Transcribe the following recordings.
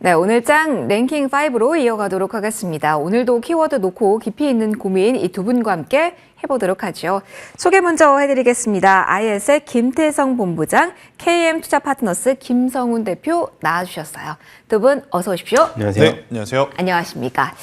네, 오늘 장 랭킹 5로 이어가도록 하겠습니다. 오늘도 키워드 놓고 깊이 있는 고민 이 두 분과 함께 해보도록 하죠. 소개 먼저 해드리겠습니다. IS의 김태성 본부장, KM투자파트너스 김성훈 대표 나와주셨어요. 두 분 어서 오십시오. 안녕하세요. 네, 안녕하세요. 안녕하십니까.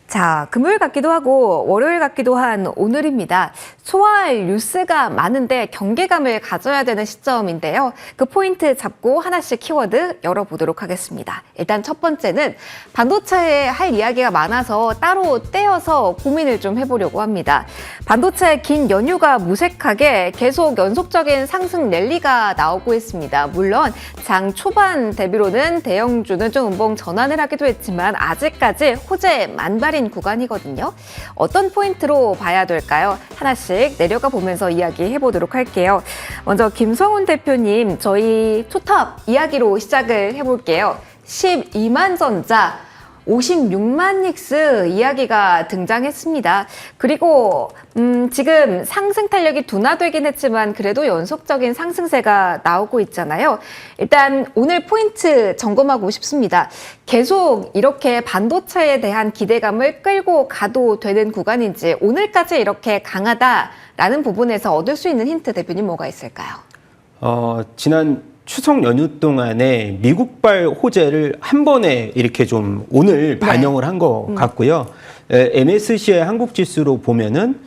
자, 금요일 같기도 하고 월요일 같기도 한 오늘입니다. 소화할 뉴스가 많은데 경계감을 가져야 되는 시점인데요. 그 포인트 잡고 하나씩 키워드 열어보도록 하겠습니다. 일단 첫 번째는 반도체에 할 이야기가 많아서 따로 떼어서 고민을 좀 해보려고 합니다. 반도체 긴 연휴가 무색하게 계속 연속적인 상승 랠리가 나오고 있습니다. 물론 장 초반 대비로는 대형주는 좀 음봉 전환을 하기도 했지만 아직까지 호재 만발인 구간이거든요. 어떤 포인트로 봐야 될까요? 하나씩 내려가 보면서 이야기해 보도록 할게요. 먼저 김성훈 대표님, 저희 초탑 이야기로 시작을 해볼게요. 12만 전자, 56만 닉스 이야기가 등장했습니다. 그리고 지금 상승 탄력이 둔화되긴 했지만 그래도 연속적인 상승세가 나오고 있잖아요. 일단 오늘 포인트 점검하고 싶습니다. 계속 이렇게 반도체에 대한 기대감을 끌고 가도 되는 구간인지, 오늘까지 이렇게 강하다라는 부분에서 얻을 수 있는 힌트 대표님 뭐가 있을까요? 지난 추석 연휴 동안에 미국발 호재를 한 번에 이렇게 좀 오늘 반영을 한 것 같고요. MSCI 한국 지수로 보면은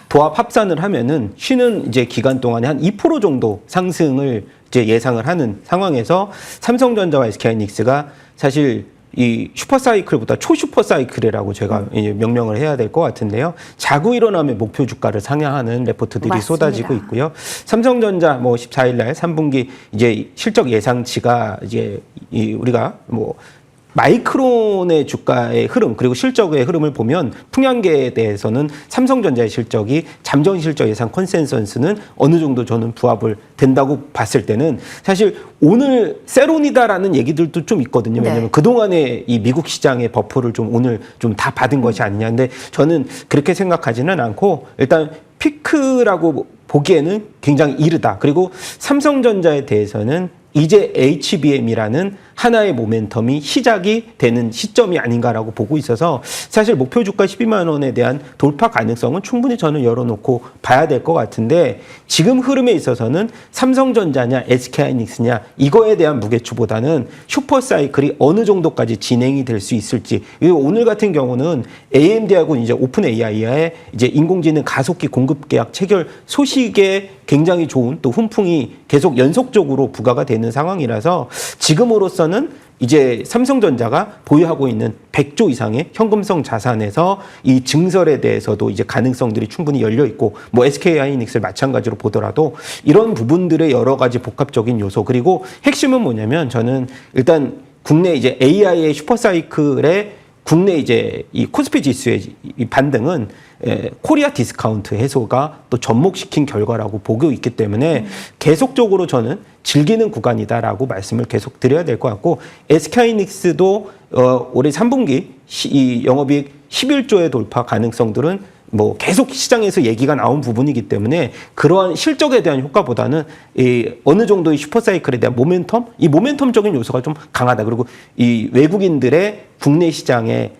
도합 합산을 하면은 쉬는 이제 기간 동안에 한 2% 정도 상승을 이제 예상을 하는 상황에서 삼성전자와 SK하이닉스가 사실 이 슈퍼사이클보다 초슈퍼사이클이라고 제가 이제 명명을 해야 될 것 같은데요. 자고 일어나면 목표 주가를 상향하는 레포트들이 맞습니다. 쏟아지고 있고요. 삼성전자 뭐 14일 날 3분기 이제 실적 예상치가 이제 우리가 뭐 마이크론의 주가의 흐름 그리고 실적의 흐름을 보면 풍량계에 대해서는 삼성전자의 실적이 잠정 실적 예상 컨센서스는 어느 정도 저는 부합을 된다고 봤을 때는 사실 오늘 세론이다라는 얘기들도 좀 있거든요. 왜냐하면 네. 그동안에 이 미국 시장의 버프를 좀 오늘 좀 다 받은 것이 아니냐. 근데 저는 그렇게 생각하지는 않고 일단 피크라고 보기에는 굉장히 이르다. 그리고 삼성전자에 대해서는 이제 HBM이라는 하나의 모멘텀이 시작이 되는 시점이 아닌가라고 보고 있어서 사실 목표 주가 12만 원에 대한 돌파 가능성은 충분히 저는 열어놓고 봐야 될 것 같은데, 지금 흐름에 있어서는 삼성전자냐 SK하이닉스냐 이거에 대한 무게추보다는 슈퍼사이클이 어느 정도까지 진행이 될 수 있을지. 오늘 같은 경우는 AMD하고 이제 오픈 AI의 이제 인공지능 가속기 공급 계약 체결 소식에 굉장히 좋은 또 훈풍이 계속 연속적으로 부과가 되는 상황이라서 지금으로서는 이제 삼성전자가 보유하고 있는 100조 이상의 현금성 자산에서 이 증설에 대해서도 이제 가능성들이 충분히 열려 있고, 뭐 SK하이닉스를 마찬가지로 보더라도 이런 부분들의 여러 가지 복합적인 요소, 그리고 핵심은 뭐냐면 저는 일단 국내 이제 AI의 슈퍼사이클의 국내 이제 이 코스피 지수의 이 반등은 코리아 디스카운트 해소가 또 접목시킨 결과라고 보고 있기 때문에 계속적으로 저는 즐기는 구간이다라고 말씀을 계속 드려야 될 것 같고, SK하이닉스도 올해 3분기 이 영업이익 11조의 돌파 가능성들은 뭐 계속 시장에서 얘기가 나온 부분이기 때문에 그러한 실적에 대한 효과보다는 어느 정도의 슈퍼사이클에 대한 모멘텀, 이 모멘텀적인 요소가 좀 강하다. 그리고 이 외국인들의 국내 시장의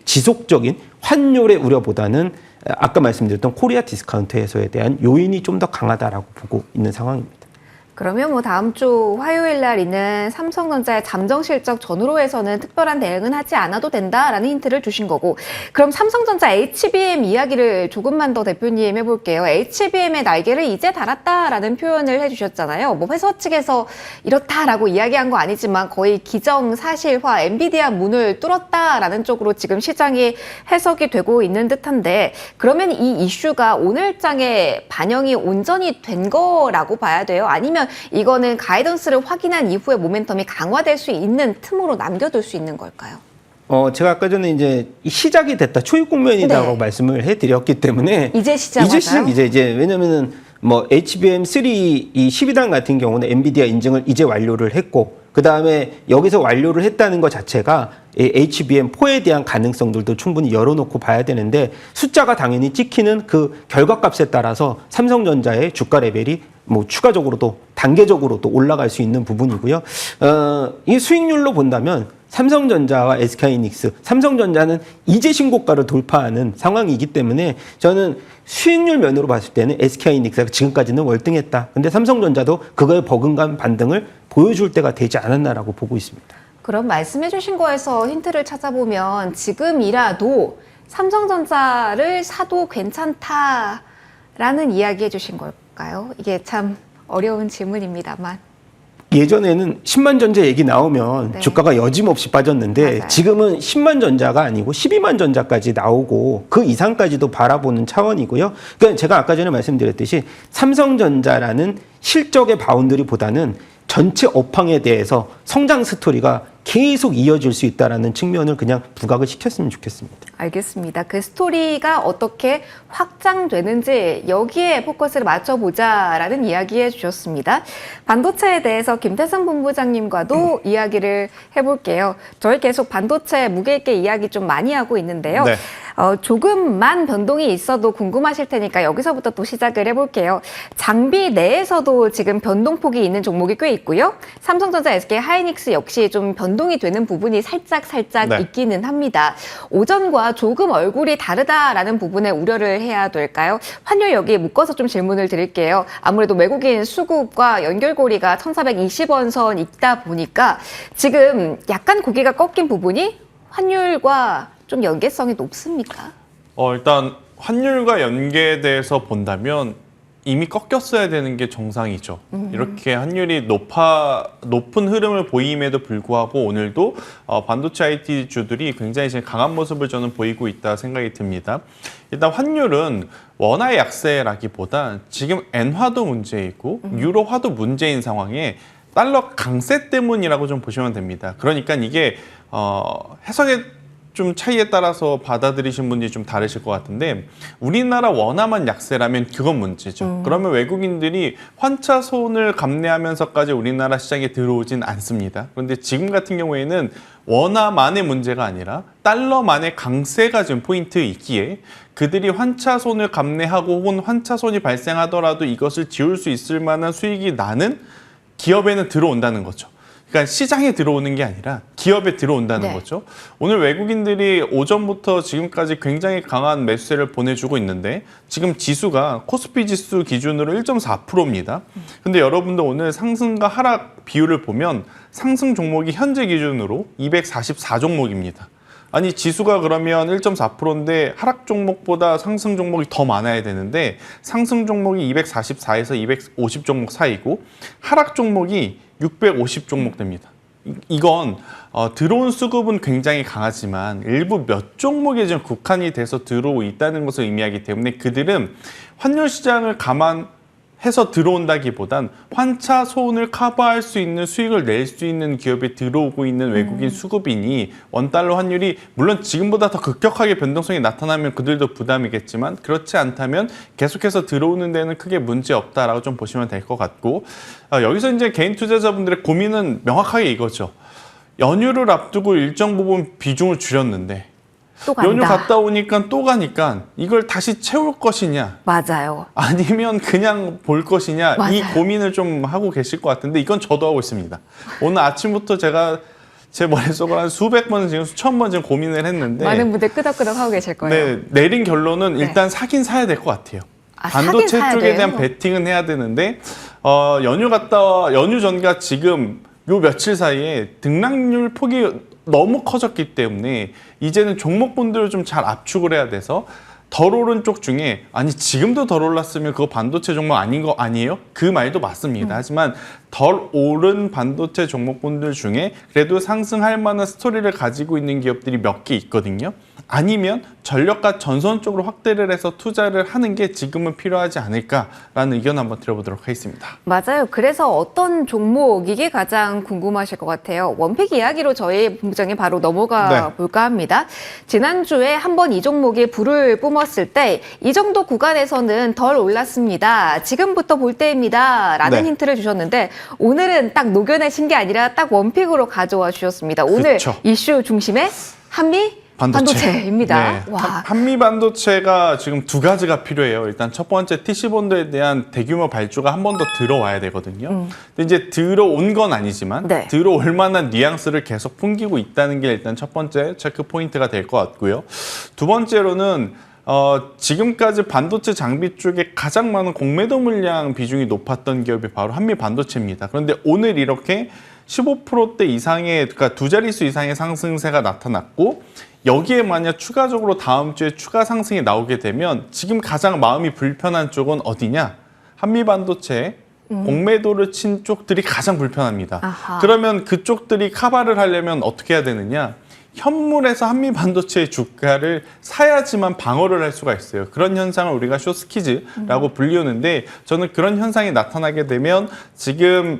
지속적인 환율의 우려보다는 아까 말씀드렸던 코리아 디스카운트 해소에 대한 요인이 좀 더 강하다라고 보고 있는 상황입니다. 그러면 뭐 다음 주 화요일 날 있는 삼성전자의 잠정 실적 전후로 해서는 특별한 대응은 하지 않아도 된다라는 힌트를 주신 거고, 그럼 삼성전자 HBM 이야기를 조금만 더 대표님 해볼게요. HBM의 날개를 이제 달았다라는 표현을 해주셨잖아요. 뭐 회사 측에서 이렇다라고 이야기한 거 아니지만 거의 기정사실화, 엔비디아 문을 뚫었다라는 쪽으로 지금 시장이 해석이 되고 있는 듯한데, 그러면 이 이슈가 오늘 장에 반영이 온전히 된 거라고 봐야 돼요? 아니면 이거는 가이던스를 확인한 이후에 모멘텀이 강화될 수 있는 틈으로 남겨둘 수 있는 걸까요? 제가 아까 전에 이제 시작이 됐다, 초입 국면이다라고 네. 말씀을 해드렸기 때문에 이제 시작 이제 왜냐면은 뭐 HBM3 이 12단 같은 경우는 엔비디아 인증을 이제 완료를 했고, 그 다음에 여기서 완료를 했다는 것 자체가 HBM4에 대한 가능성들도 충분히 열어놓고 봐야 되는데, 숫자가 당연히 찍히는 그 결과값에 따라서 삼성전자의 주가 레벨이 뭐 추가적으로도 단계적으로도 올라갈 수 있는 부분이고요. 이 수익률로 본다면 삼성전자와 SK하이닉스, 삼성전자는 이제 신고가를 돌파하는 상황이기 때문에 저는 수익률 면으로 봤을 때는 SK하이닉스가 지금까지는 월등했다. 근데 삼성전자도 그거에 버금간 반등을 보여줄 때가 되지 않았나라고 보고 있습니다. 그럼 말씀해 주신 거에서 힌트를 찾아보면 지금이라도 삼성전자를 사도 괜찮다라는 이야기 해주신 걸까요? 이게 참 어려운 질문입니다만. 예전에는 10만 전자 얘기 나오면 네. 주가가 여짐없이 빠졌는데 맞아요. 지금은 10만 전자가 아니고 12만 전자까지 나오고 그 이상까지도 바라보는 차원이고요. 그러니까 제가 아까 전에 말씀드렸듯이 삼성전자라는 실적의 바운더리보다는 전체 업황에 대해서 성장 스토리가 계속 이어질 수 있다는 측면을 그냥 부각을 시켰으면 좋겠습니다. 알겠습니다. 그 스토리가 어떻게 확장되는지 여기에 포커스를 맞춰보자라는 이야기 해주셨습니다. 반도체에 대해서 김태성 본부장님과도 이야기를 해볼게요. 저희 계속 반도체 무게 있게 이야기 좀 많이 하고 있는데요. 네. 조금만 변동이 있어도 궁금하실 테니까 여기서부터 또 시작을 해볼게요. 장비 내에서도 지금 변동폭이 있는 종목이 꽤 있고요. 삼성전자, SK하이닉스 역시 좀 변동이 되는 부분이 살짝 네. 있기는 합니다. 오전과 조금 얼굴이 다르다라는 부분에 우려를 해야 될까요? 환율 여기 묶어서 좀 질문을 드릴게요. 아무래도 외국인 수급과 연결고리가 1420원 선 있다 보니까 지금 약간 고개가 꺾인 부분이 환율과 좀 연계성이 높습니까? 일단 환율과 연계돼서 본다면 이미 꺾였어야 되는 게 정상이죠. 이렇게 환율이 높은 흐름을 보임에도 불구하고 오늘도 반도체 IT 주들이 굉장히 지금 강한 모습을 저는 보이고 있다 생각이 듭니다. 일단 환율은 원화의 약세라기보다 지금 엔화도 문제이고 유로화도 문제인 상황에 달러 강세 때문이라고 좀 보시면 됩니다. 그러니까 이게 해석의 좀 차이에 따라서 받아들이신 분이 좀 다르실 것 같은데 우리나라 원화만 약세라면 그건 문제죠. 그러면 외국인들이 환차손을 감내하면서까지 우리나라 시장에 들어오진 않습니다. 그런데 지금 같은 경우에는 원화만의 문제가 아니라 달러만의 강세가 지금 포인트에 있기에 그들이 환차손을 감내하고 혹은 환차손이 발생하더라도 이것을 지울 수 있을 만한 수익이 나는 기업에는 들어온다는 거죠. 그러니까 시장에 들어오는 게 아니라 기업에 들어온다는 네. 거죠. 오늘 외국인들이 오전부터 지금까지 굉장히 강한 매수세를 보내주고 있는데 지금 지수가 코스피 지수 기준으로 1.4%입니다. 근데 여러분들 오늘 상승과 하락 비율을 보면 상승 종목이 현재 기준으로 244 종목입니다. 아니 지수가 그러면 1.4%인데 하락 종목보다 상승 종목이 더 많아야 되는데 상승 종목이 244에서 250 종목 사이고 하락 종목이 650 종목 됩니다. 이건 들어온 수급은 굉장히 강하지만 일부 몇 종목에 지금 국한이 돼서 들어오고 있다는 것을 의미하기 때문에 그들은 환율 시장을 감안해서 들어온다기보단 환차 손을 커버할 수 있는 수익을 낼 수 있는 기업에 들어오고 있는 외국인 수급이니 원달러 환율이 물론 지금보다 더 급격하게 변동성이 나타나면 그들도 부담이겠지만 그렇지 않다면 계속해서 들어오는 데는 크게 문제 없다라고 좀 보시면 될 것 같고 여기서 이제 개인 투자자분들의 고민은 명확하게 이거죠. 연휴를 앞두고 일정 부분 비중을 줄였는데 또 간다. 연휴 갔다 오니까 또 가니까 이걸 다시 채울 것이냐 맞아요. 아니면 그냥 볼 것이냐 이 맞아요. 고민을 좀 하고 계실 것 같은데 이건 저도 하고 있습니다. 오늘 아침부터 제가 제 머릿속으로 한 수백 번 지금 수천 번 지금 고민을 했는데 많은 분들 끄덕끄덕 하고 계실 거예요. 네, 내린 결론은 네. 일단 사긴 사야 될 것 같아요. 아, 반도체 사긴 사야 쪽에 대한 돼요? 베팅은 해야 되는데 연휴 전과 지금 요 며칠 사이에 등락률 폭이 너무 커졌기 때문에 이제는 종목분들을 좀 잘 압축을 해야 돼서 덜 오른 쪽 중에 아니 지금도 덜 올랐으면 그거 반도체 종목 아닌 거 아니에요? 그 말도 맞습니다. 하지만 덜 오른 반도체 종목분들 중에 그래도 상승할 만한 스토리를 가지고 있는 기업들이 몇 개 있거든요. 아니면 전력과 전선 쪽으로 확대를 해서 투자를 하는 게 지금은 필요하지 않을까라는 의견 한번 들어보도록 하겠습니다. 맞아요. 그래서 어떤 종목 이게 가장 궁금하실 것 같아요. 원픽 이야기로 저희 본부장님 바로 넘어가 네. 볼까 합니다. 지난주에 한번 이 종목이 불을 뿜었을 때 이 정도 구간에서는 덜 올랐습니다. 지금부터 볼 때입니다. 라는 네. 힌트를 주셨는데 오늘은 딱 녹여내신 게 아니라 딱 원픽으로 가져와 주셨습니다. 오늘 그쵸. 이슈 중심에 한미 반도체입니다. 네. 와. 한미 반도체가 지금 두 가지가 필요해요. 일단 첫 번째 TC본드에 대한 대규모 발주가 한 번 더 들어와야 되거든요. 근데 이제 들어온 건 아니지만 네. 들어올 만한 뉘앙스를 계속 풍기고 있다는 게 일단 첫 번째 체크 포인트가 될 것 같고요. 두 번째로는 지금까지 반도체 장비 쪽에 가장 많은 공매도 물량 비중이 높았던 기업이 바로 한미 반도체입니다. 그런데 오늘 이렇게 15%대 이상의, 그러니까 두 자릿수 이상의 상승세가 나타났고, 여기에 만약 추가적으로 다음 주에 추가 상승이 나오게 되면 지금 가장 마음이 불편한 쪽은 어디냐? 한미 반도체 공매도를 친 쪽들이 가장 불편합니다. 아하. 그러면 그쪽들이 커버를 하려면 어떻게 해야 되느냐? 현물에서 한미 반도체의 주가를 사야지만 방어를 할 수가 있어요. 그런 현상을 우리가 숏스퀴즈라고 불리우는데, 저는 그런 현상이 나타나게 되면 지금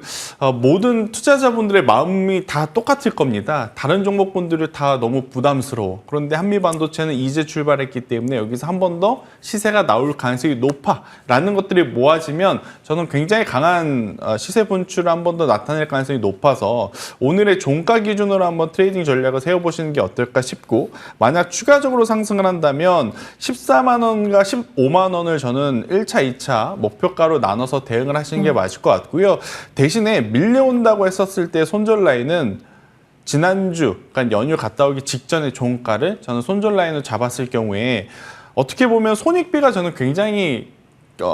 모든 투자자분들의 마음이 다 똑같을 겁니다. 다른 종목분들이 다 너무 부담스러워. 그런데 한미 반도체는 이제 출발했기 때문에 여기서 한 번 더 시세가 나올 가능성이 높아라는 것들이 모아지면 저는 굉장히 강한 시세 분출을 한 번 더 나타낼 가능성이 높아서 오늘의 종가 기준으로 한번 트레이딩 전략을 세워보시는 게 어떨까 싶고, 만약 추가적으로 상승을 한다면 14만 원과 15만 원을 저는 1차, 2차 목표가로 나눠서 대응을 하시는 게 맞을 것 같고요. 대신에 밀려온다고 했었을 때 손절 라인은 지난주, 그러니까 연휴 갔다 오기 직전의 종가를 저는 손절 라인으로 잡았을 경우에 어떻게 보면 손익비가 저는 굉장히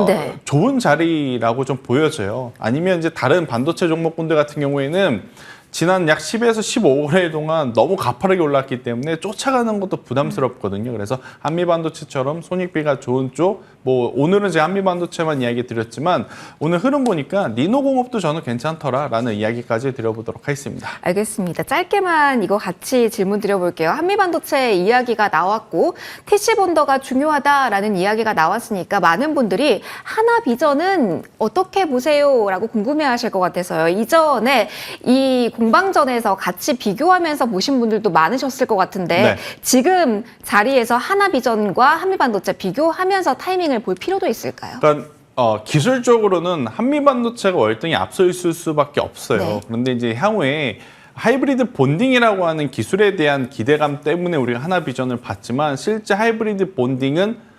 네. 좋은 자리라고 좀 보여져요. 아니면 이제 다른 반도체 종목군들 같은 경우에는 지난 약 10에서 15거래 동안 너무 가파르게 올랐기 때문에 쫓아가는 것도 부담스럽거든요. 그래서 한미반도체처럼 손익비가 좋은 쪽, 뭐 오늘은 제가 한미반도체만 이야기 드렸지만 오늘 흐름 보니까 니노공업도 저는 괜찮더라라는 이야기까지 드려보도록 하겠습니다. 알겠습니다. 짧게만 이거 같이 질문 드려볼게요. 한미반도체 이야기가 나왔고 TC본더가 중요하다라는 이야기가 나왔으니까 많은 분들이 하나비전은 어떻게 보세요? 라고 궁금해하실 것 같아서요. 이전에 이 공방전에서 같이 비교하면서 보신 분들도 많으셨을 것 같은데 네. 지금 자리에서 하나비전과 한미반도체 비교하면서 타이밍을 볼 필요도 있을까요? 그러니까 기술적으로는 한미반도체가 월등히 앞서 있을 수밖에 없어요. 네. 그런데 이제 향후에 하이브리드 본딩이라고 하는 기술에 대한 기대감 때문에 우리가 하나비전을 봤지만, 실제 하이브리드 본딩은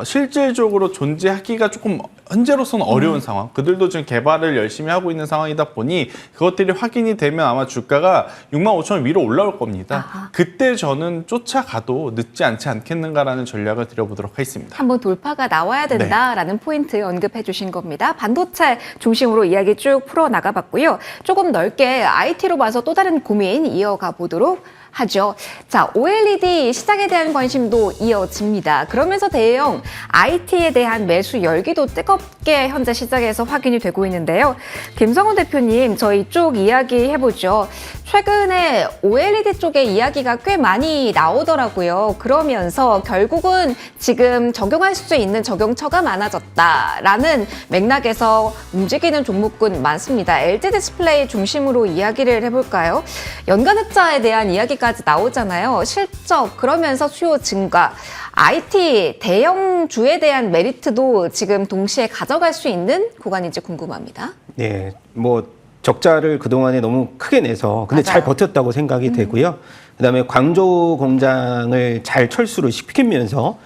실질적으로 존재하기가 조금 현재로서는 어려운 상황. 그들도 지금 개발을 열심히 하고 있는 상황이다 보니 그것들이 확인이 되면 아마 주가가 65,000원 위로 올라올 겁니다. 아하. 그때 저는 쫓아가도 늦지 않지 않겠는가라는 전략을 드려보도록 하겠습니다. 한번 돌파가 나와야 된다라는 포인트 언급해 주신 겁니다. 반도체 중심으로 이야기 쭉 풀어나가 봤고요. 조금 넓게 IT로 봐서 또 다른 고민 이어가 보도록 하죠. 자, OLED 시장에 대한 관심도 이어집니다. 그러면서 대형 IT에 대한 매수 열기도 뜨겁게 현재 시장에서 확인이 되고 있는데요. 김성훈 대표님, 저희 쪽 이야기 해보죠. 최근에 OLED 쪽에 이야기가 꽤 많이 나오더라고요. 그러면서 결국은 지금 적용할 수 있는 적용처가 많아졌다라는 맥락에서 움직이는 종목군 많습니다. LG 디스플레이 중심으로 이야기를 해볼까요? 연간 흑자에 대한 이야기까지 나오잖아요. 실적, 그러면서 수요 증가, IT 대형주에 대한 메리트도 지금 동시에 가져갈 수 있는 구간인지 궁금합니다. 네, 뭐 적자를 그동안에 너무 크게 내서 근데 맞아요. 잘 버텼다고 생각이 되고요. 그다음에 광주 공장을 잘 철수를 시키면서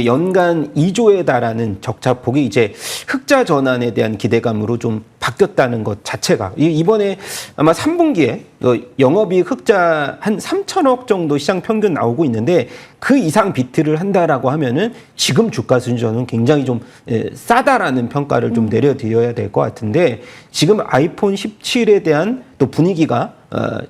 연간 2조에 달하는 적자폭이 이제 흑자 전환에 대한 기대감으로 좀 바뀌었다는 것 자체가 이번에 아마 3분기에 영업이익 흑자 한 3천억 정도 시장 평균 나오고 있는데 그 이상 비트를 한다라고 하면은 지금 주가 수준 저는 굉장히 좀 싸다라는 평가를 좀 내려드려야 될 것 같은데, 지금 아이폰 17에 대한 또 분위기가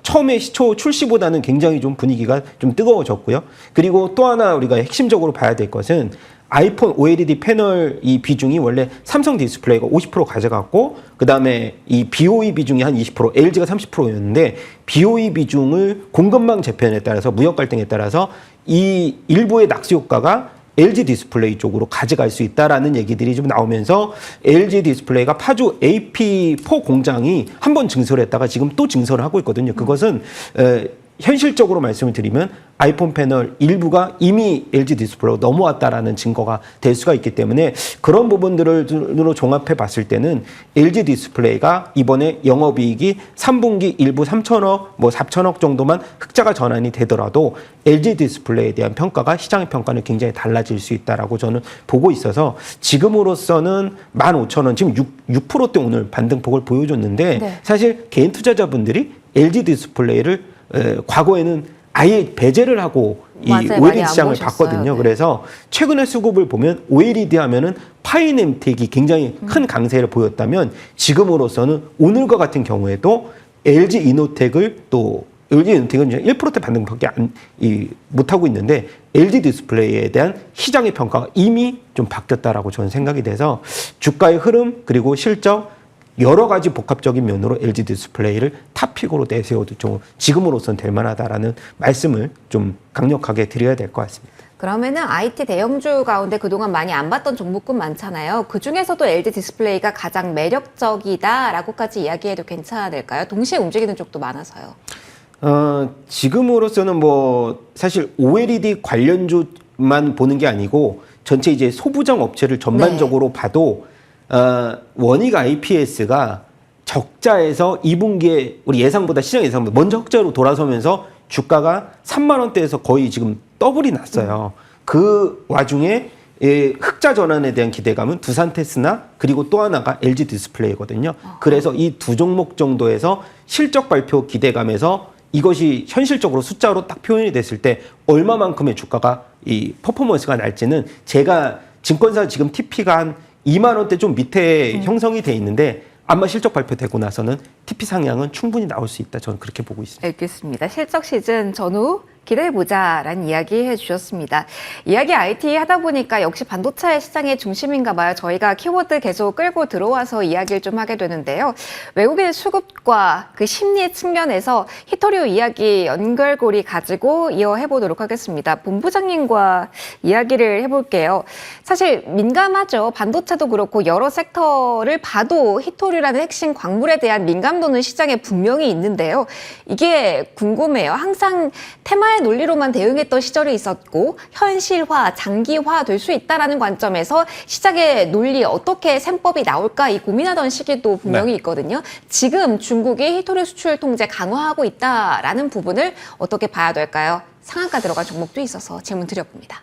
처음에 시초 출시보다는 굉장히 좀 분위기가 좀 뜨거워졌고요. 그리고 또 하나 우리가 핵심적으로 봐야 될 것은 아이폰 OLED 패널 이 비중이 원래 삼성 디스플레이가 50% 가져갔고, 그 다음에 이 BOE 비중이 한 20%, LG가 30%였는데 BOE 비중을 공급망 재편에 따라서 무역 갈등에 따라서 이 일부의 낙수 효과가 LG 디스플레이 쪽으로 가져갈 수 있다라는 얘기들이 좀 나오면서 LG 디스플레이가 파주 AP4 공장이 한 번 증설했다가 지금 또 증설을 하고 있거든요. 그것은 현실적으로 말씀을 드리면 아이폰 패널 일부가 이미 LG 디스플레이로 넘어왔다라는 증거가 될 수가 있기 때문에 그런 부분들로 종합해 봤을 때는 LG 디스플레이가 이번에 영업이익이 3분기 일부 3천억, 뭐 4천억 정도만 흑자가 전환이 되더라도 LG 디스플레이에 대한 평가가 시장의 평가는 굉장히 달라질 수 있다라고 저는 보고 있어서 지금으로서는 15,000원, 지금 6%대 오늘 반등폭을 보여줬는데 네. 사실 개인 투자자분들이 LG 디스플레이를 과거에는 아예 배제를 하고 이 맞아요. 많이 OLED 안 시장을 보셨어요. 봤거든요. 네. 그래서 최근의 수급을 보면 OLED 하면은 파이넴텍이 굉장히 큰 강세를 보였다면 지금으로서는 오늘과 같은 경우에도 LG 이노텍을 또 LG 이노텍은 1%대 반등밖에 못하고 있는데 LG 디스플레이에 대한 시장의 평가가 이미 좀 바뀌었다라고 저는 생각이 돼서 주가의 흐름 그리고 실적 여러 가지 복합적인 면으로 LG 디스플레이를 탑픽으로 내세워도 좀 지금으로선 될 만하다라는 말씀을 좀 강력하게 드려야 될 것 같습니다. 그러면은 IT 대형주 가운데 그동안 많이 안 봤던 종목군 많잖아요. 그 중에서도 LG 디스플레이가 가장 매력적이다라고까지 이야기해도 괜찮을까요? 동시에 움직이는 쪽도 많아서요. 지금으로서는 뭐 사실 OLED 관련주만 보는 게 아니고 전체 이제 소부장 업체를 전반적으로 봐도 원익 IPS가 적자에서 2분기에 우리 예상보다 시장 예상보다 먼저 흑자로 돌아서면서 주가가 3만 원대에서 거의 지금 더블이 났어요. 그 와중에 흑자 전환에 대한 기대감은 두산테스나 그리고 또 하나가 LG 디스플레이거든요. 그래서 이 두 종목 정도에서 실적 발표 기대감에서 이것이 현실적으로 숫자로 딱 표현이 됐을 때 얼마만큼의 주가가 이 퍼포먼스가 날지는 제가 증권사 지금 TP가 한 2만 원대 좀 밑에 형성이 돼 있는데 아마 실적 발표되고 나서는 TP 상향은 충분히 나올 수 있다. 저는 그렇게 보고 있습니다. 알겠습니다. 실적 시즌 전후 기대해보자라는 이야기 해주셨습니다. 이야기 IT 하다 보니까 역시 반도체 시장의 중심인가 봐요. 저희가 키워드 계속 끌고 들어와서 이야기를 좀 하게 되는데요. 외국인 수급과 그 심리 측면에서 히토류 이야기 연결고리 가지고 이어해보도록 하겠습니다. 본부장님과 이야기를 해볼게요. 사실 민감하죠. 반도체도 그렇고 여러 섹터를 봐도 히토류라는 핵심 광물에 대한 민감도는 시장에 분명히 있는데요. 이게 궁금해요. 항상 테마의 논리로만 대응했던 시절이 있었고 현실화, 장기화 될 수 있다라는 관점에서 시장의 논리 어떻게 셈법이 나올까 이 고민하던 시기도 분명히 있거든요. 지금 중국이 히토류 수출 통제 강화하고 있다라는 부분을 어떻게 봐야 될까요? 상한가 들어간 종목도 있어서 질문 드려봅니다.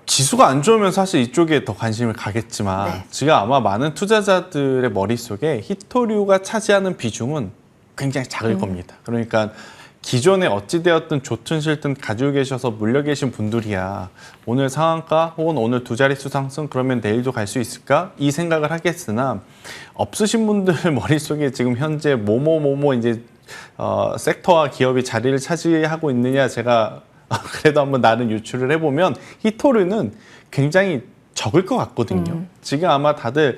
지수가 안 좋으면 사실 이쪽에 더 관심을 가겠지만 네. 지금 아마 많은 투자자들의 머릿속에 히토류가 차지하는 비중은 굉장히 작을 겁니다. 그러니까 기존에 어찌되었든 좋든 싫든 가지고 계셔서 물려 계신 분들이야 오늘 상한가 혹은 오늘 두 자릿수 상승 그러면 내일도 갈 수 있을까? 이 생각을 하겠으나 없으신 분들 머릿속에 지금 현재 뭐뭐 이제 섹터와 기업이 자리를 차지하고 있느냐 제가 그래도 한번 나는 유출을 해보면 히토류는 굉장히 적을 것 같거든요. 지금 아마 다들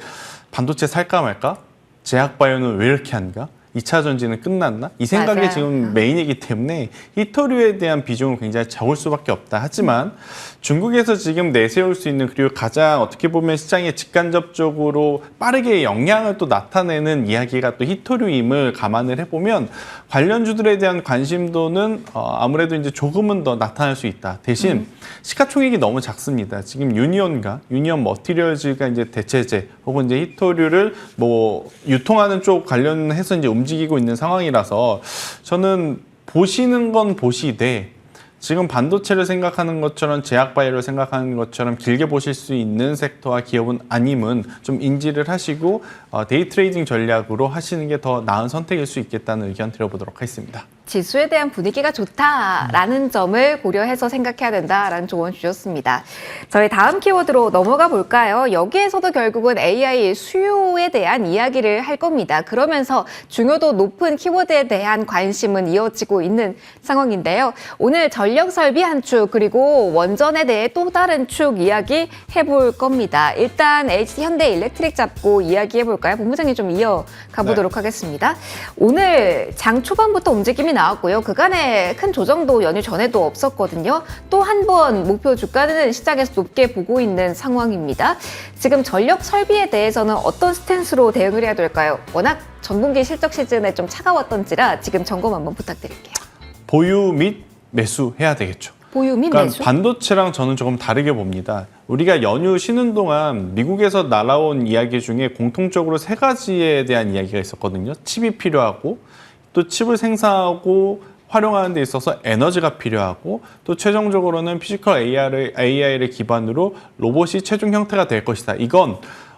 반도체 살까 말까? 제약바이오는 왜 이렇게 한가? 2차 전지는 끝났나? 이 생각이 맞아요. 지금 메인이기 때문에 히토류에 대한 비중은 굉장히 적을 수밖에 없다. 하지만 중국에서 지금 내세울 수 있는 그리고 가장 어떻게 보면 시장에 직간접적으로 빠르게 영향을 또 나타내는 이야기가 또 히토류임을 감안을 해보면 관련주들에 대한 관심도는 아무래도 이제 조금은 더 나타날 수 있다. 대신 시가총액이 너무 작습니다. 지금 유니온 머티리얼즈가 이제 대체재 혹은 이제 히토류를 뭐 유통하는 쪽 관련해서 이제 움직이고 있는 상황이라서 저는 보시는 건 보시되 지금 반도체를 생각하는 것처럼 제약바이오를 생각하는 것처럼 길게 보실 수 있는 섹터와 기업은 아님은 좀 인지를 하시고 데이 트레이딩 전략으로 하시는 게 더 나은 선택일 수 있겠다는 의견 드려보도록 하겠습니다. 지수에 대한 분위기가 좋다라는 점을 고려해서 생각해야 된다라는 조언 주셨습니다. 저희 다음 키워드로 넘어가 볼까요? 여기에서도 결국은 AI 수요에 대한 이야기를 할 겁니다. 그러면서 중요도 높은 키워드에 대한 관심은 이어지고 있는 상황인데요. 오늘 전력 설비 한 축 그리고 원전에 대해 또 다른 축 이야기 해볼 겁니다. 일단 LG 현대 일렉트릭 잡고 이야기해 볼까요? 본부장님 좀 이어가 보도록 하겠습니다. 오늘 장 초반부터 움직임이 나왔고요. 그간의 큰 조정도 연휴 전에도 없었거든요. 또 한 번 목표 주가는 시장에서 높게 보고 있는 상황입니다. 지금 전력 설비에 대해서는 어떤 스탠스로 대응을 해야 될까요? 워낙 전분기 실적 시즌에 좀 차가웠던지라 지금 점검 한번 부탁드릴게요. 보유 및 매수해야 되겠죠. 보유 및 그러니까 매수? 반도체랑 저는 조금 다르게 봅니다. 우리가 연휴 쉬는 동안 미국에서 날아온 이야기 중에 공통적으로 세 가지에 대한 이야기가 있었거든요. 칩이 필요하고 또 칩을 생산하고 활용하는 데 있어서 에너지가 필요하고 또 최종적으로는 피지컬 AI를 기반으로 로봇이 최종 형태가 될 것이다. 이건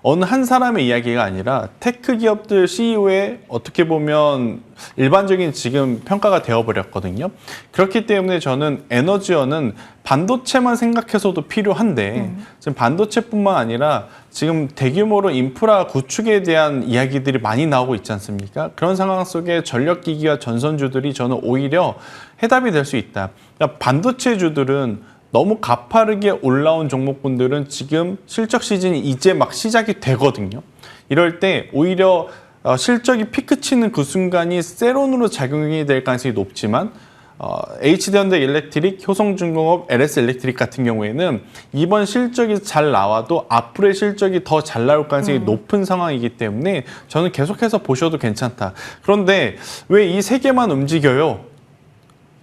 어느 한 사람의 이야기가 아니라 테크 기업들 CEO의 어떻게 보면 일반적인 지금 평가가 되어버렸거든요. 그렇기 때문에 저는 에너지원은 반도체만 생각해서도 필요한데 지금 반도체뿐만 아니라 지금 대규모로 인프라 구축에 대한 이야기들이 많이 나오고 있지 않습니까? 그런 상황 속에 전력기기와 전선주들이 저는 오히려 해답이 될 수 있다. 그러니까 반도체주들은 너무 가파르게 올라온 종목군들은 지금 실적 시즌이 이제 막 시작이 되거든요. 이럴 때 오히려 실적이 피크 치는 그 순간이 세론으로 작용이 될 가능성이 높지만 HD현대 일렉트릭, 효성중공업, LS 일렉트릭 같은 경우에는 이번 실적이 잘 나와도 앞으로의 실적이 더 잘 나올 가능성이 높은 상황이기 때문에 저는 계속해서 보셔도 괜찮다. 그런데 왜 이 세 개만 움직여요?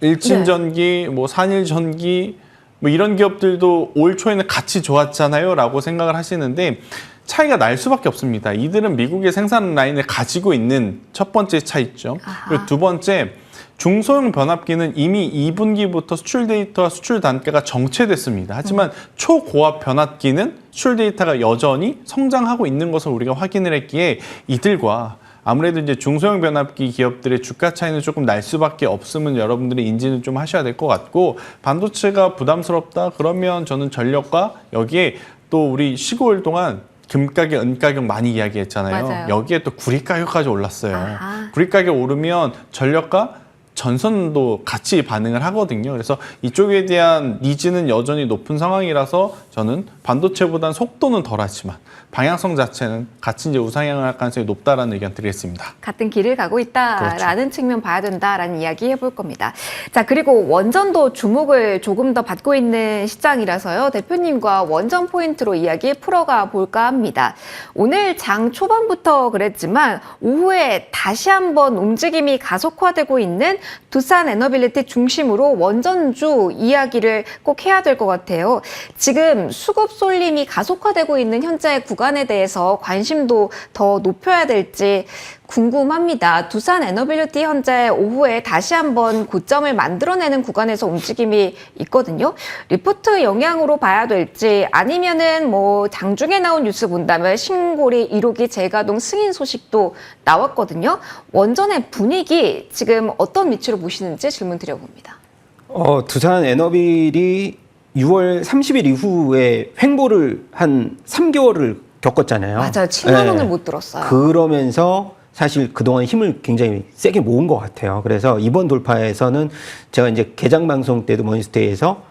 일진전기, 뭐 산일전기 뭐 이런 기업들도 올 초에는 같이 좋았잖아요 라고 생각을 하시는데 차이가 날 수밖에 없습니다. 이들은 미국의 생산 라인을 가지고 있는 첫 번째 차이점. 그리고 두 번째, 중소형 변압기는 이미 2분기부터 수출 데이터와 수출 단가가 정체됐습니다. 하지만 초고압 변압기는 수출 데이터가 여전히 성장하고 있는 것을 우리가 확인을 했기에 이들과 아무래도 이제 중소형 변압기 기업들의 주가 차이는 조금 날 수밖에 없음은 여러분들이 인지는 좀 하셔야 될 것 같고, 반도체가 부담스럽다 그러면 저는 전력과 여기에 또 우리 쉬고 올 동안 금가격, 은가격 많이 이야기했잖아요. 맞아요. 여기에 또 구리 가격까지 올랐어요. 아하. 구리 가격 오르면 전력과 전선도 같이 반응을 하거든요. 그래서 이쪽에 대한 니즈는 여전히 높은 상황이라서 저는 반도체보다는 속도는 덜하지만 방향성 자체는 같이 이제 우상향을 할 가능성이 높다라는 의견 드리겠습니다. 같은 길을 가고 있다라는 그렇죠. 측면 봐야 된다라는 이야기 해볼 겁니다. 자, 그리고 원전도 주목을 조금 더 받고 있는 시장이라서요. 대표님과 원전 포인트로 이야기 풀어가 볼까 합니다. 오늘 장 초반부터 그랬지만 오후에 다시 한번 움직임이 가속화되고 있는 두산 에너빌리티 중심으로 원전주 이야기를 꼭 해야 될 것 같아요. 지금 수급 쏠림이 가속화되고 있는 현재 구간에 대해서 관심도 더 높여야 될지 궁금합니다. 두산 에너빌리티 현재 오후에 다시 한번 고점을 만들어내는 구간에서 움직임이 있거든요. 리포트 영향으로 봐야 될지 아니면은 뭐 장중에 나온 뉴스 본다면 신고리 1호기 재가동 승인 소식도 나왔거든요. 원전의 분위기 지금 어떤 위치로 보시는지 질문 드려봅니다. 두산 에너빌이 6월 30일 이후에 횡보를 한 3개월을 겪었잖아요. 맞아요. 7만 원을 네. 못 들었어요. 그러면서 사실 그동안 힘을 굉장히 세게 모은 것 같아요. 그래서 이번 돌파에서는 제가 이제 개장 방송 때도 머니스테이에서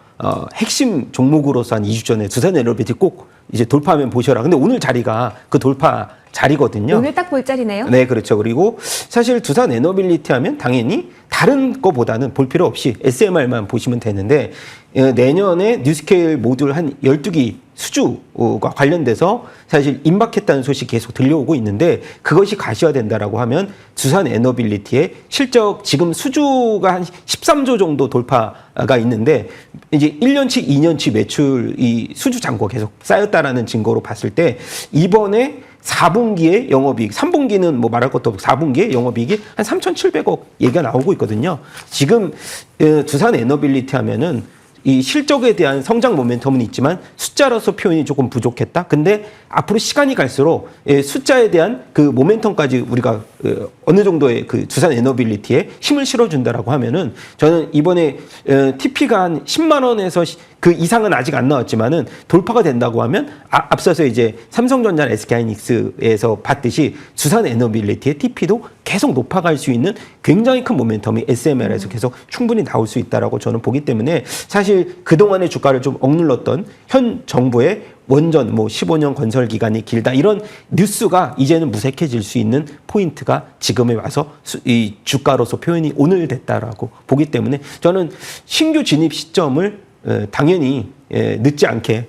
핵심 종목으로서 한 2주 전에 두산 에너빌티 꼭 이제 돌파하면 보셔라. 근데 오늘 자리가 그 돌파 자리거든요. 오늘 딱 볼 자리네요. 네, 그렇죠. 그리고 사실 두산 에너빌리티 하면 당연히 다른 거보다는 볼 필요 없이 SMR만 보시면 되는데 내년에 뉴스케일 모듈 한 12기 수주가 관련돼서 사실 임박했다는 소식이 계속 들려오고 있는데 그것이 가시화된다라고 하면 두산 에너빌리티의 실적 지금 수주가 한 13조 정도 돌파가 있는데 이제 1년치, 2년치 매출 이 수주 잔고가 계속 쌓였다라는 증거로 봤을 때 이번에 4분기에 영업이익, 3분기는 뭐 말할 것도 없고 4분기에 영업이익이 한 3,700억 얘기가 나오고 있거든요. 지금 두산 에너빌리티 하면은 이 실적에 대한 성장 모멘텀은 있지만 숫자로서 표현이 조금 부족했다. 근데 앞으로 시간이 갈수록 숫자에 대한 그 모멘텀까지 우리가 어느 정도의 그 두산 에너빌리티에 힘을 실어준다라고 하면은 저는 이번에 TP가 한 10만 원에서 그 이상은 아직 안 나왔지만은 돌파가 된다고 하면 앞서서 이제 삼성전자, SK하이닉스에서 봤듯이 두산 에너빌리티의 TP도 계속 높아갈 수 있는 굉장히 큰 모멘텀이 SMR에서 계속 충분히 나올 수 있다라고 저는 보기 때문에 사실 그동안의 주가를 좀 억눌렀던 현 정부의 원전 뭐 15년 건설 기간이 길다 이런 뉴스가 이제는 무색해질 수 있는 포인트가 지금에 와서 이 주가로서 표현이 오늘 됐다라고 보기 때문에 저는 신규 진입 시점을 당연히 늦지 않게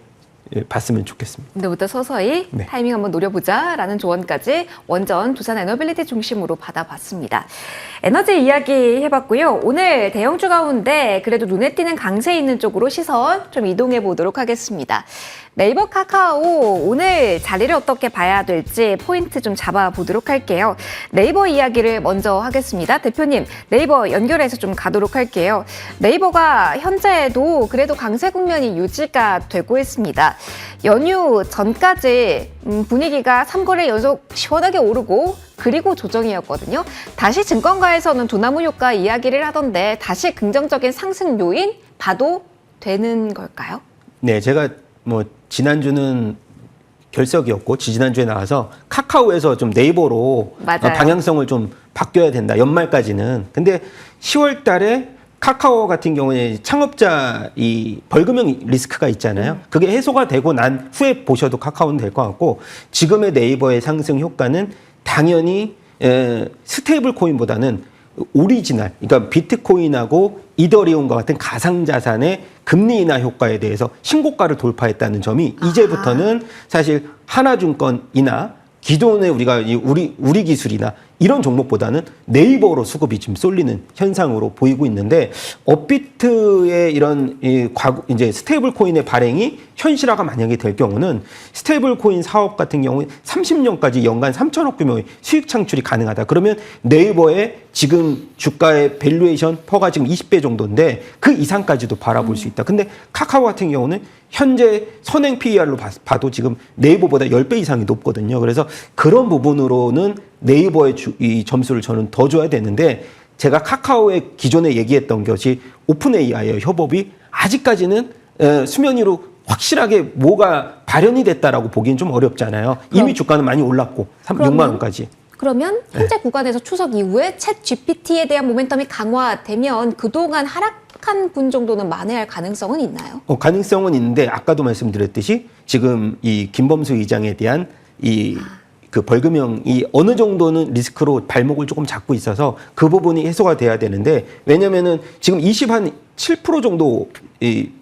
봤으면 좋겠습니다. 근데부터 서서히 네. 타이밍 한번 노려보자라는 조언까지 원전 두산 에너빌리티 중심으로 받아봤습니다. 에너지 이야기 해봤고요. 오늘 대형주 가운데 그래도 눈에 띄는 강세 있는 쪽으로 시선 좀 이동해 보도록 하겠습니다. 네이버 카카오 오늘 자리를 어떻게 봐야 될지 포인트 좀 잡아보도록 할게요. 네이버 이야기를 먼저 하겠습니다. 대표님, 네이버 연결해서 좀 가도록 할게요. 네이버가 현재도 그래도 강세 국면이 유지가 되고 있습니다. 연휴 전까지 분위기가 3거래 연속 시원하게 오르고 그리고 조정이었거든요. 다시 증권가에서는 두나무 효과 이야기를 하던데 다시 긍정적인 상승 요인 봐도 되는 걸까요? 네, 제가 뭐 지난주는 결석이었고 지난주에 나와서 카카오에서 좀 네이버로 맞아요. 방향성을 좀 바뀌어야 된다. 연말까지는. 근데 10월 달에 카카오 같은 경우에 창업자 이 벌금형 리스크가 있잖아요. 그게 해소가 되고 난 후에 보셔도 카카오는 될 것 같고 지금의 네이버의 상승 효과는 당연히 스테이블 코인보다는 오리지널, 그러니까 비트코인하고 이더리움과 같은 가상자산의 금리 인하 효과에 대해서 신고가를 돌파했다는 점이 이제부터는 사실 하나증권이나 기존의 우리가 우리 기술이나 이런 종목보다는 네이버로 수급이 지금 쏠리는 현상으로 보이고 있는데 업비트의 이런 이제 스테이블 코인의 발행이 현실화가 만약에 될 경우는 스테이블 코인 사업 같은 경우에 30년까지 연간 3천억 규모의 수익 창출이 가능하다. 그러면 네이버의 지금 주가의 밸류에이션 퍼가 지금 20배 정도인데 그 이상까지도 바라볼 수 있다. 근데 카카오 같은 경우는 현재 선행 PER로 봐도 지금 네이버보다 10배 이상이 높거든요. 그래서 그런 부분으로는 네이버의 이 점수를 저는 더 줘야 되는데 제가 카카오의 기존에 얘기했던 것이 오픈 AI의 협업이 아직까지는 수면 위로 확실하게 뭐가 발현이 됐다라고 보기엔 좀 어렵잖아요. 이미 주가는 많이 올랐고 6만 원까지. 그러면 현재 구간에서 추석 이후에 챗 GPT에 대한 모멘텀이 강화되면 그동안 하락한 분 정도는 만회할 가능성은 있나요? 가능성은 있는데 아까도 말씀드렸듯이 지금 이 김범수 의장에 대한 그 벌금형이 어느 정도는 리스크로 발목을 조금 잡고 있어서 그 부분이 해소가 돼야 되는데 왜냐면은 지금 7% 정도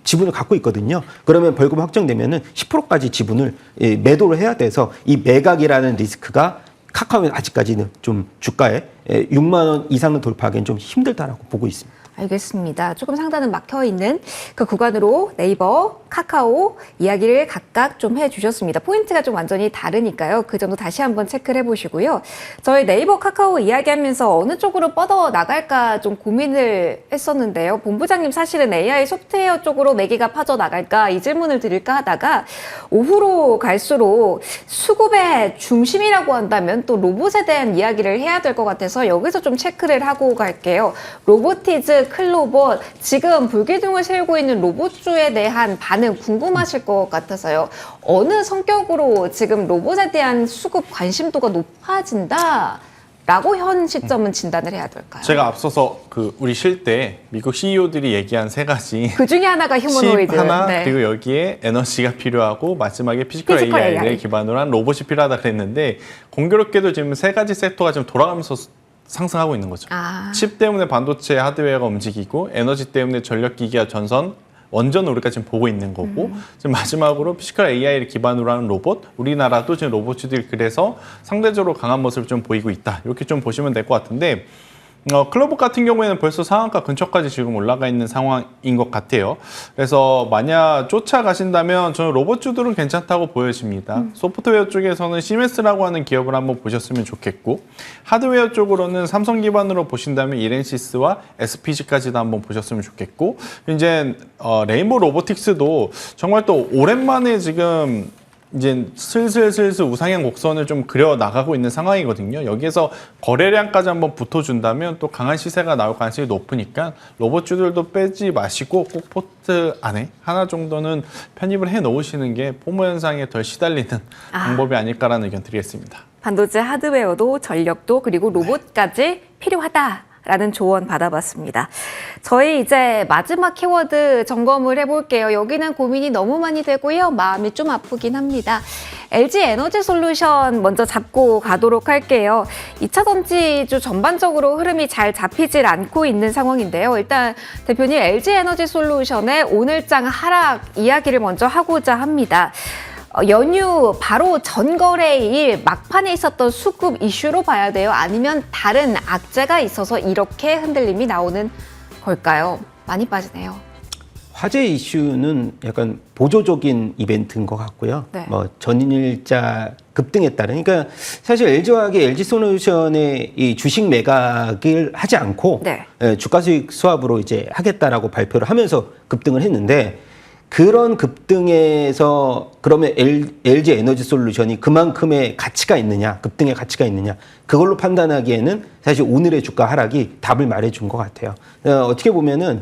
지분을 갖고 있거든요. 그러면 벌금 확정되면은 10%까지 지분을 매도를 해야 돼서 이 매각이라는 리스크가 카카오는 아직까지는 좀 주가에 6만 원 이상을 돌파하기는 좀 힘들다라고 보고 있습니다. 알겠습니다. 조금 상단은 막혀있는 그 구간으로 네이버, 카카오 이야기를 각각 좀 해주셨습니다. 포인트가 좀 완전히 다르니까요. 그 점도 다시 한번 체크를 해보시고요. 저희 네이버, 카카오 이야기하면서 어느 쪽으로 뻗어 나갈까 좀 고민을 했었는데요. 본부장님 사실은 AI 소프트웨어 쪽으로 매기가 빠져나갈까 이 질문을 드릴까 하다가 오후로 갈수록 수급의 중심이라고 한다면 또 로봇에 대한 이야기를 해야 될 것 같아서 여기서 좀 체크를 하고 갈게요. 로보티즈 클로봇 지금 불기둥을 세우고 있는 로봇주에 대한 반응 궁금하실 것 같아서요. 어느 성격으로 지금 로봇에 대한 수급 관심도가 높아진다? 라고 현 시점은 진단을 해야 될까요? 제가 앞서서 우리 쉴 때 미국 CEO들이 얘기한 세 가지 그 중에 하나가 휴머노이드. 칩 하나 네. 그리고 여기에 에너지가 필요하고 마지막에 피지컬 AI를 기반으로 한 로봇이 필요하다 그랬는데 공교롭게도 지금 세 가지 섹터가 지금 돌아가면서 상승하고 있는 거죠. 칩 때문에 반도체 하드웨어가 움직이고 에너지 때문에 전력기기와 전선 원전 우리가 지금 보고 있는 거고 지금 마지막으로 피지컬 AI를 기반으로 하는 로봇 우리나라도 지금 로봇들이 그래서 상대적으로 강한 모습을 좀 보이고 있다 이렇게 좀 보시면 될 것 같은데 클로봇 같은 경우에는 벌써 상한가 근처까지 지금 올라가 있는 상황인 것 같아요. 그래서 만약 쫓아가신다면 저는 로봇주들은 괜찮다고 보여집니다. 소프트웨어 쪽에서는 시메스라고 하는 기업을 한번 보셨으면 좋겠고 하드웨어 쪽으로는 삼성 기반으로 보신다면 이렌시스와 SPG까지도 한번 보셨으면 좋겠고 이제 레인보우 로보틱스도 정말 또 오랜만에 지금 이제 슬슬 우상향 곡선을 좀 그려 나가고 있는 상황이거든요. 여기에서 거래량까지 한번 붙어준다면 또 강한 시세가 나올 가능성이 높으니까 로봇주들도 빼지 마시고 꼭 포트 안에 하나 정도는 편입을 해 놓으시는 게 포모 현상에 덜 시달리는 방법이 아닐까라는 의견 드리겠습니다. 반도체 하드웨어도 전력도 그리고 로봇까지 필요하다. 라는 조언 받아봤습니다. 저희 이제 마지막 키워드 점검을 해볼게요. 여기는 고민이 너무 많이 되고요. 마음이 좀 아프긴 합니다. LG 에너지 솔루션 먼저 잡고 가도록 할게요. 2차 전지주 전반적으로 흐름이 잘 잡히질 않고 있는 상황인데요. 일단 대표님 LG 에너지 솔루션의 오늘장 하락 이야기를 먼저 하고자 합니다. 연휴 바로 전거래일 막판에 있었던 수급 이슈로 봐야 돼요? 아니면 다른 악재가 있어서 이렇게 흔들림이 나오는 걸까요? 많이 빠지네요. 화재 이슈는 약간 보조적인 이벤트인 것 같고요. 네. 전일자 급등에 따른, 그러니까 사실 LG화학이 LG솔루션의 이 주식 매각을 하지 않고 네. 주가 수익 수합으로 이제 하겠다라고 발표를 하면서 급등을 했는데, 그런 급등에서 그러면 LG 에너지 솔루션이 그만큼의 가치가 있느냐, 급등의 가치가 있느냐, 그걸로 판단하기에는 사실 오늘의 주가 하락이 답을 말해준 것 같아요. 어떻게 보면은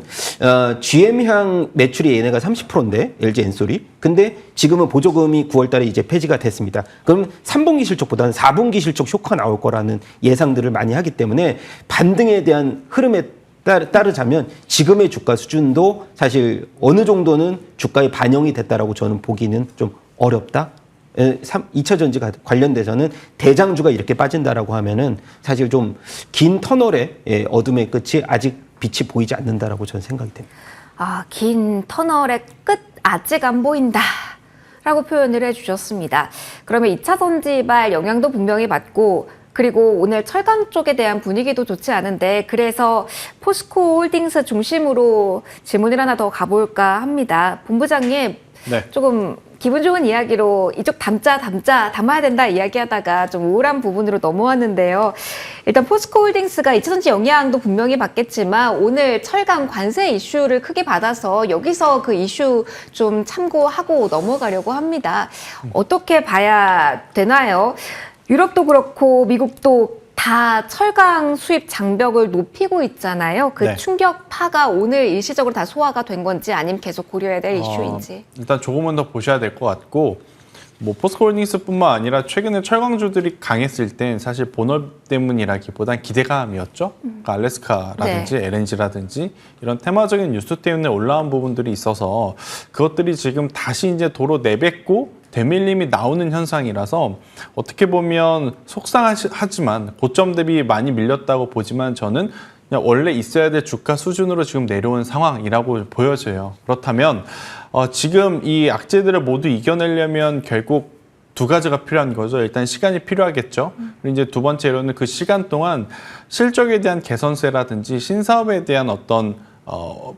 GM향 매출이 얘네가 30%인데 LG 엔솔이, 근데 지금은 보조금이 9월달에 이제 폐지가 됐습니다. 그럼 3분기 실적보다는 4분기 실적 쇼크가 나올 거라는 예상들을 많이 하기 때문에 반등에 대한 흐름에 따르자면 지금의 주가 수준도 사실 어느 정도는 주가에 반영이 됐다라고 저는 보기는 좀 어렵다. 2차 전지 관련돼서는 대장주가 이렇게 빠진다라고 하면은 사실 좀 긴 터널의 어둠의 끝이 아직 빛이 보이지 않는다라고 저는 생각이 됩니다. 긴 터널의 끝 아직 안 보인다. 라고 표현을 해주셨습니다. 그러면 2차 전지발 영향도 분명히 받고, 그리고 오늘 철강 쪽에 대한 분위기도 좋지 않은데, 그래서 포스코 홀딩스 중심으로 질문을 하나 더 가볼까 합니다. 본부장님, 네. 조금 기분 좋은 이야기로 이쪽 담아야 된다 이야기하다가 좀 우울한 부분으로 넘어왔는데요. 일단 포스코 홀딩스가 2차 전지 영향도 분명히 받겠지만 오늘 철강 관세 이슈를 크게 받아서 여기서 그 이슈 좀 참고하고 넘어가려고 합니다. 어떻게 봐야 되나요? 유럽도 그렇고 미국도 다 철강 수입 장벽을 높이고 있잖아요. 그 네. 충격파가 오늘 일시적으로 다 소화가 된 건지 아니면 계속 고려해야 될 이슈인지. 일단 조금은 더 보셔야 될 것 같고, 뭐 포스코홀딩스뿐만 아니라 최근에 철강주들이 강했을 땐 사실 본업 때문이라기보단 기대감이었죠. 그러니까 알래스카라든지 LNG라든지 이런 테마적인 뉴스 때문에 올라온 부분들이 있어서 그것들이 지금 다시 이제 도로 내뱉고 되밀림이 나오는 현상이라서 어떻게 보면 속상하지만 고점 대비 많이 밀렸다고 보지만 저는 그냥 원래 있어야 될 주가 수준으로 지금 내려온 상황이라고 보여져요. 그렇다면 지금 이 악재들을 모두 이겨내려면 결국 두 가지가 필요한 거죠. 일단 시간이 필요하겠죠. 그리고 이제 두 번째로는 그 시간 동안 실적에 대한 개선세라든지 신사업에 대한 어떤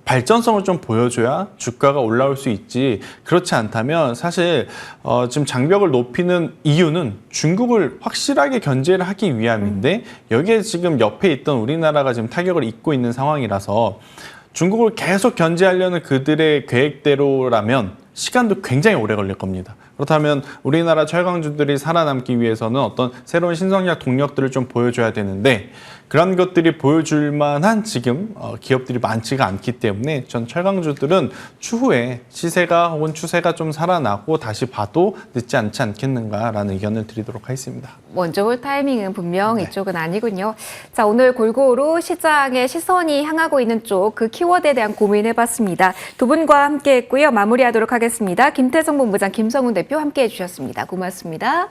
발전성을 좀 보여줘야 주가가 올라올 수 있지, 그렇지 않다면 사실 지금 장벽을 높이는 이유는 중국을 확실하게 견제를 하기 위함인데 여기에 지금 옆에 있던 우리나라가 지금 타격을 입고 있는 상황이라서 중국을 계속 견제하려는 그들의 계획대로라면 시간도 굉장히 오래 걸릴 겁니다. 그렇다면 우리나라 철강주들이 살아남기 위해서는 어떤 새로운 신성장 동력들을 좀 보여줘야 되는데 그런 것들이 보여줄 만한 지금 기업들이 많지가 않기 때문에 전 철강주들은 추후에 시세가 혹은 추세가 좀 살아나고 다시 봐도 늦지 않지 않겠는가라는 의견을 드리도록 하겠습니다. 먼저 볼 타이밍은 분명 이쪽은 아니군요. 자, 오늘 골고루 시장의 시선이 향하고 있는 쪽 그 키워드에 대한 고민해봤습니다. 두 분과 함께했고요. 마무리하도록 하겠습니다. 김태성 본부장, 김성훈 대표 함께해 주셨습니다. 고맙습니다.